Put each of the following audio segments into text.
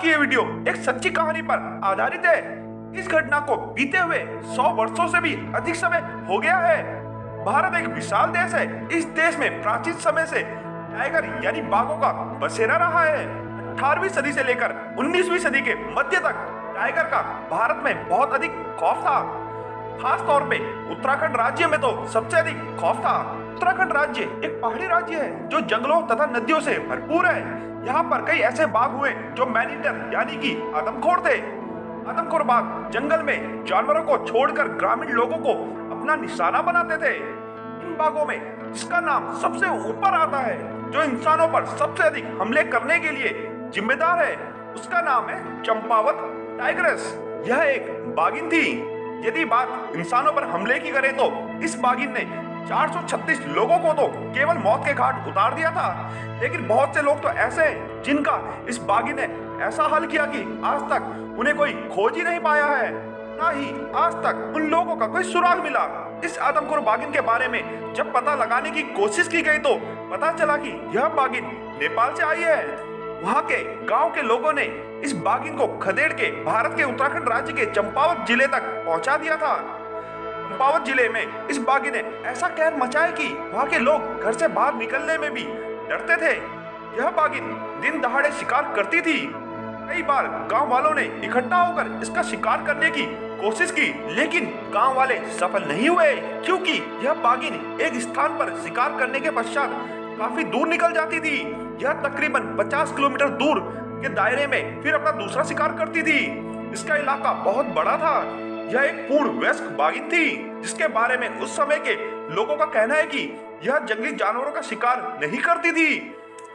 की ये वीडियो एक सच्ची कहानी पर आधारित है। इस घटना को बीते हुए 100 वर्षों से भी अधिक समय हो गया है। भारत एक विशाल देश है। इस देश में प्राचीन समय से टाइगर यानी बाघों का बसेरा रहा है। 18वीं सदी से लेकर 19वीं सदी के मध्य तक टाइगर का भारत में बहुत अधिक खौफ था। खास तौर पे उत्तराखंड राज्य में तो सबसे अधिक खौफ था। उत्तराखंड राज्य एक पहाड़ी राज्य है जो जंगलों तथा नदियों से भरपूर है। यहाँ पर कई ऐसे बाघ हुए जो मैन ईटर यानी कि आदमखोर थे। आदमखोर बाघ जंगल में जानवरों को छोड़कर ग्रामीण लोगों को अपना निशाना बनाते थे। इन बाघों में जिसका नाम सबसे ऊपर आता है, जो इंसानों पर सबसे अधिक हमले करने के लिए जिम्मेदार है, उसका नाम है चंपावत टाइग्रेस। यह एक बाघिन थी। यदि बात इंसानों पर हमले की करें तो इस बाघिन ने 436 लोगों को तो केवल मौत के घाट उतार दिया था। लेकिन बहुत से लोग तो ऐसे हैं जिनका इस बाघिन ने ऐसा हल किया कि आज तक उन्हें कोई खोज ही नहीं पाया है, ना ही आज तक उन लोगों का कोई सुराग मिला। इस आदमखोर बाघिन के बारे में जब पता लगाने की कोशिश की गई तो पता चला कि यह बाघिन नेपाल से आई है। वहाँ के गांव के लोगों ने इस बाघिन को खदेड़ के भारत के उत्तराखंड राज्य के चंपावत जिले तक पहुंचा दिया था। चंपावत जिले में इस बाघिन ने ऐसा कहर मचाया कि वहाँ के लोग घर से बाहर निकलने में भी डरते थे। यह बाघिन दिन दहाड़े शिकार करती थी। कई बार गांव वालों ने इकट्ठा होकर इसका शिकार करने की कोशिश की, लेकिन गांव वाले सफल नहीं हुए, क्योंकि यह बाघिन एक स्थान पर शिकार करने के पश्चात काफी दूर निकल जाती थी। यह तकरीबन 50 किलोमीटर दूर के दायरे में फिर अपना दूसरा शिकार करती थी। इसका इलाका बहुत बड़ा था। यह एक पूर्ण वयस्क बाघिन थी, जिसके बारे में उस समय के लोगों का कहना है कि यह जंगली जानवरों का शिकार नहीं करती थी,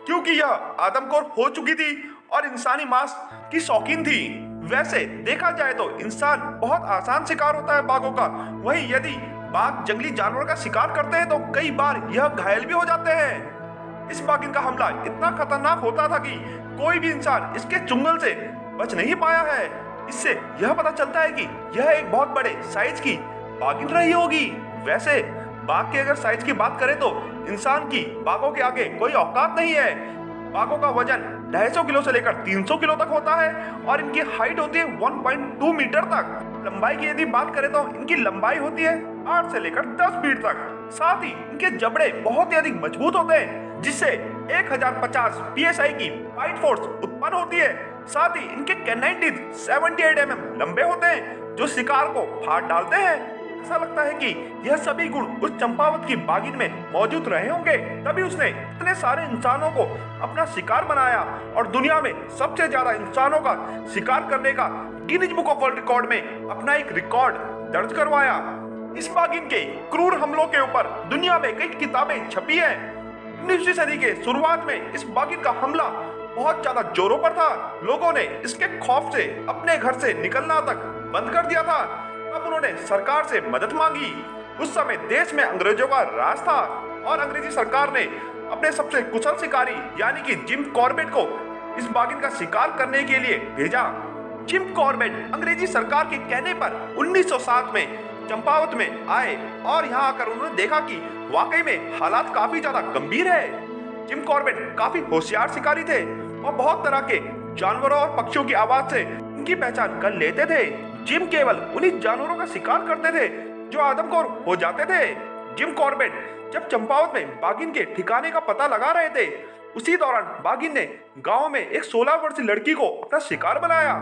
क्योंकि यह आदमखोर हो चुकी थी और इंसानी मांस की शौकीन थी। वैसे देखा जाए तो इंसान बहुत आसान शिकार होता है बाघों का। वहीं यदि बाघ जंगली जानवरों का शिकार करते हैं तो कई बार यह घायल भी हो जाते हैं। इस बाघिन का हमला इतना खतरनाक होता था कि कोई भी इंसान इसके चुंगल से बच नहीं पाया है। इससे यह पता चलता है कि यह एक बहुत बड़े साइज की बाघिन रही होगी। वैसे बाघ के अगर साइज की बात करें तो इंसान की बाघों के आगे कोई औकात नहीं है। बाघों का वजन 250 किलो से लेकर 300 किलो तक होता है और इनकी हाइट होती है 1.2 मीटर तक। लंबाई की यदि बात करें तो इनकी लंबाई होती है 8 से लेकर 10 फीट तक। साथ ही इनके जबड़े बहुत ही अधिक मजबूत होते हैं, जिससे 1050 psi की फाइट फोर्स उत्पन्न होती है। साथ ही इनके कैनाइन टीथ 78 mm लंबे होते हैं, जो शिकार को फाड़ डालते हैं। ऐसा लगता है कि यह सभी गुण उस चंपावत की बाघिन में मौजूद रहे होंगे, तभी उसने इतने सारे इंसानों को अपना शिकार बनाया और दुनिया में सबसे ज्यादा इंसानों का शिकार करने का Guinness book of world record में अपना एक रिकॉर्ड दर्ज करवाया। इस बाघिन के क्रूर हमलों के ऊपर दुनिया में कई किताबें छपी हैं। 19वीं सदी के शुरुआत में इस बाघिन का हमला बहुत ज्यादा जोरों पर था। लोगों ने इसके खौफ से अपने घर से निकलना तक बंद कर दिया था। तब उन्होंने सरकार से मदद मांगी। उस समय देश में अंग्रेजों का राज था और अंग्रेजी सरकार ने अपने सबसे कुशल शिकारी यानी कि जिम कॉर्बेट को इस बाघिन का शिकार करने के लिए भेजा। जिम कॉर्बेट अंग्रेजी सरकार के कहने पर 1907 में चंपावत में आए और यहाँ आकर उन्होंने देखा कि वाकई में हालात काफी ज्यादा गंभीर है। जिम कॉर्बेट काफी होशियार शिकारी थे और बहुत तरह के जानवरों और पक्षियों की आवाज से उनकी पहचान कर लेते थे। जिम केवल उन्हीं जानवरों का शिकार करते थे जो आदमखोर हो जाते थे। जिम कॉर्बेट जब चंपावत में बाघिन के ठिकाने का पता लगा रहे थे, उसी दौरान बाघिन ने गांव में एक 16 वर्षीय लड़की को अपना शिकार बनाया।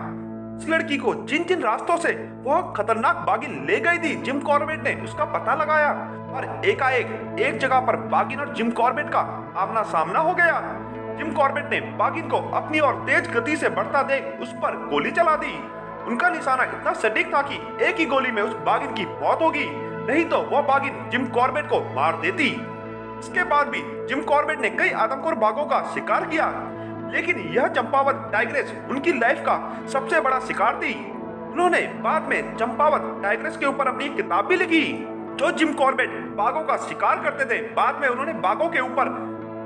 इस लड़की को जिन जिन रास्तों से वह खतरनाक बाघिन ले गई थी, जिम कॉर्बेट ने उसका पता लगाया और एकाएक एक जगह पर बाघिन और जिम कॉर्बेट का आमना सामना हो गया। जिम कॉर्बेट ने बाघिन को अपनी ओर तेज गति से बढ़ता देख उस पर गोली चला दी। उनका निशाना इतना सटीक था कि एक ही गोली में उस बाघिन की मौत होगी, नहीं तो वह बाघिन जिम कॉर्बेट को मार देती। इसके बाद भी जिम कॉर्बेट ने कई आदमखोर बाघों का शिकार किया, लेकिन यह चंपावत टाइग्रेस उनकी लाइफ का सबसे बड़ा शिकार थी। उन्होंने बाद में चंपावत टाइग्रेस के ऊपर अपनी किताब भी लिखी। जो जिम कॉर्बेट बाघों का शिकार करते थे, बाद में उन्होंने बाघों के ऊपर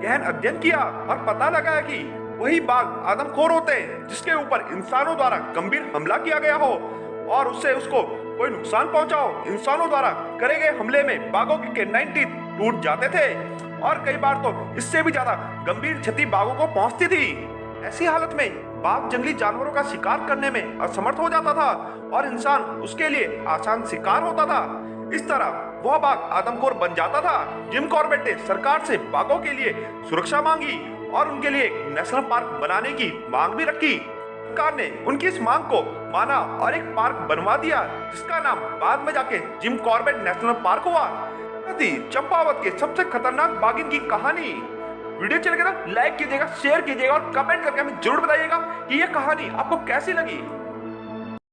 गहन अध्ययन किया और पता लगाया कि वही बाघ आदमखोर होते हैं जिसके ऊपर इंसानों द्वारा गंभीर हमला किया गया हो और उससे उसको कोई नुकसान पहुंचा हो। इंसानों द्वारा करे गए हमले में बाघों के कैनाइन टीथ टूट जाते थे और कई बार तो इससे भी ज्यादा गंभीर क्षति बाघों को पहुंचती थी। ऐसी हालत में बाघ जंगली जानवरों का शिकार करने में असमर्थ हो जाता था और इंसान उसके लिए आसान शिकार होता था। इस तरह वह बाघ आदमखोर बन जाता था। जिम कॉर्बेट ने सरकार से बाघों के लिए सुरक्षा मांगी और उनके लिए एक नेशनल पार्क बनाने की मांग भी रखी। सरकार ने उनकी इस मांग को माना और एक पार्क बनवा दिया, जिसका नाम बाद में जाके जिम कॉर्बेट नेशनल पार्क हुआ। चंपावत के सबसे खतरनाक बाघिन की कहानी। वीडियो चलेगा तो लाइक कीजिएगा, शेयर कीजिएगा और कमेंट करके हमें जरूर बताइएगा कि यह कहानी आपको कैसी लगी।